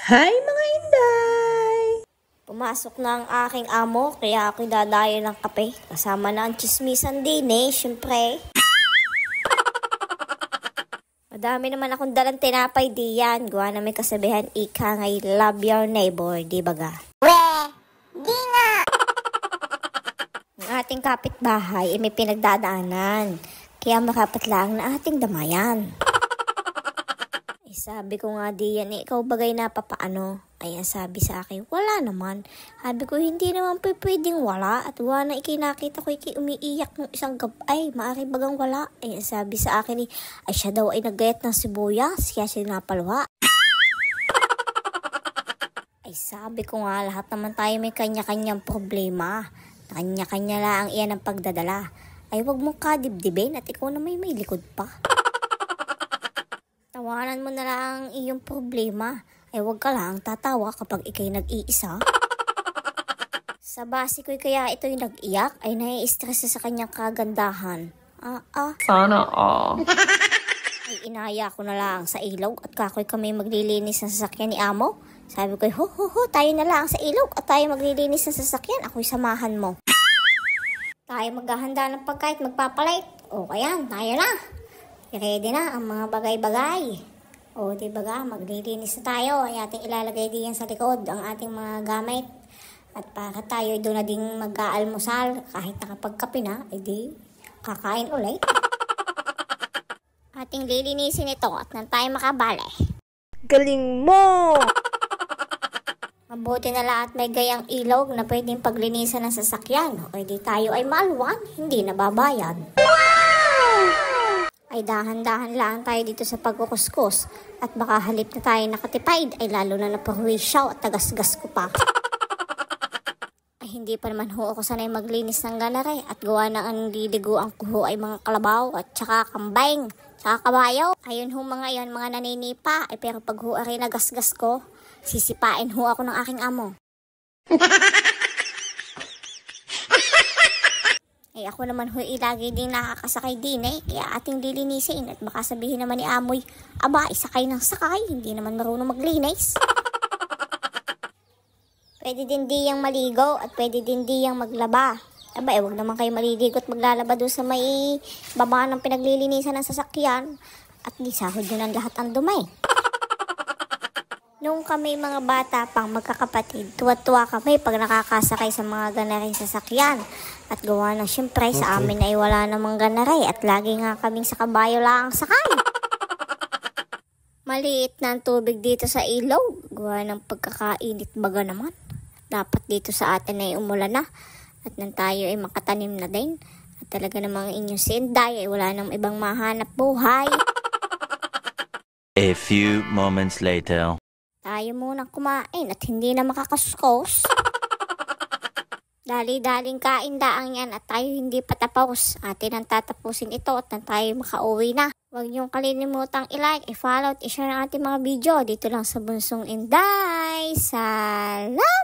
Hi mga Inday! Pumasok na ang aking amo, kaya ako'y dadayo ng kape. Kasama na ang chismisan din syempre. Madami naman akong dalang tinapay diyan. Gawa na may kasabihan, ika ngay love your neighbor, di ba ga? Di nga! Ang ating kapitbahay ay may pinagdadaanan. Kaya marapat lang na ating damayan. Sabi ko nga diyan, ikaw bagay na papaano? Ayan sabi sa akin, wala naman. Sabi ko, hindi naman pwedeng wala. At wala na ikinakita ko umiiyak ng isang gabay. Maaari bagang wala. Ayan sabi sa akin, ay siya daw ay naggayat ng sibuyas. Kaya siya napalwa. Ay sabi ko nga, lahat naman tayo may kanya-kanyang problema. Kanya-kanya lang iyan ang pagdadala. Ay wag mong kadibdibin at ikaw na may likod pa. Tawanan mo na lang ang iyong problema. Ay huwag ka lang tatawa kapag ikay nag-iisa. Sa base ko'y kaya ito'y nag-iyak ay nai-stress sa kanyang kagandahan. Sana all. Ay inaya ko na lang sa ilog at kakoy kami maglilinis ng sasakyan ni amo. Sabi ko, tayo na lang sa ilog at tayo maglilinis ng sasakyan. Ako'y samahan mo. Tayo maghahanda ng pagkain, magpapalit. O kaya, tayo na. Ready na ang mga bagay-bagay. O di ba ga, maglilinis na tayo. Ay ating ilalagay diyan sa likod ang ating mga gamit. At para tayo doon na ding mag-aalmusal, kahit nakapagkape na, ay di kakain ulit. Ating lilinisin ito at nang tayo makabale. Galing mo! Mabuti na lahat may gayang ilog na pwedeng paglinisan ng sasakyan. O di tayo ay maalwan, hindi nababayad. Ay dahan-dahan lang tayo dito sa pagkukuskus. At baka halip na tayo nakatipid, ay lalo na napahuwisyaw at tagasgas ko pa. Ay hindi pa naman ho ako sanay maglinis ng ganare at gawa na ang liliguan ko ho ay mga kalabaw at tsaka kambing, tsaka kabayo. Ayun ho mga yon, mga naninipa. Ay pero pag ho ay nagasgas ko, sisipain ho ako ng aking amo. Ay ako naman ho ilagi din nakakasakay din kaya ating lilinisin at baka sabihin naman ni amoy, aba isakay ng sakay, hindi naman marunong maglinis. Pwede din diyang maligo at pwede din diyang maglaba. Aba wag naman kayo maliligo at maglalaba doon sa may baba ng pinaglilinisan ng sasakyan at di sahod nyo ng lahat ang dumay. Nung kami mga bata pang magkakapatid, tuwa-tuwa kami pag nakakasakay sa mga ganaring sasakyan. At gawa na syempre sa amin ay wala namang ganare at lagi nga kaming sa kabayo lang ang sakay. Maliit na ang tubig dito sa ilog. Gawa ng pagkakainit baga naman. Dapat dito sa atin ay umulan na at nang tayo ay makatanim na din. At talaga namang inyong sinday ay wala nang ibang mahanap buhay. A few moments later. Tayo munang kumain at hindi na makakaskos. Dali-daling kain daang yan at tayo hindi patapos. Atin ang tatapusin ito at nang tayo makauwi na. Huwag niyong kalilimutang i-like, i-follow at i-share ang ating mga video dito lang sa Bunsong Inday. Salamat!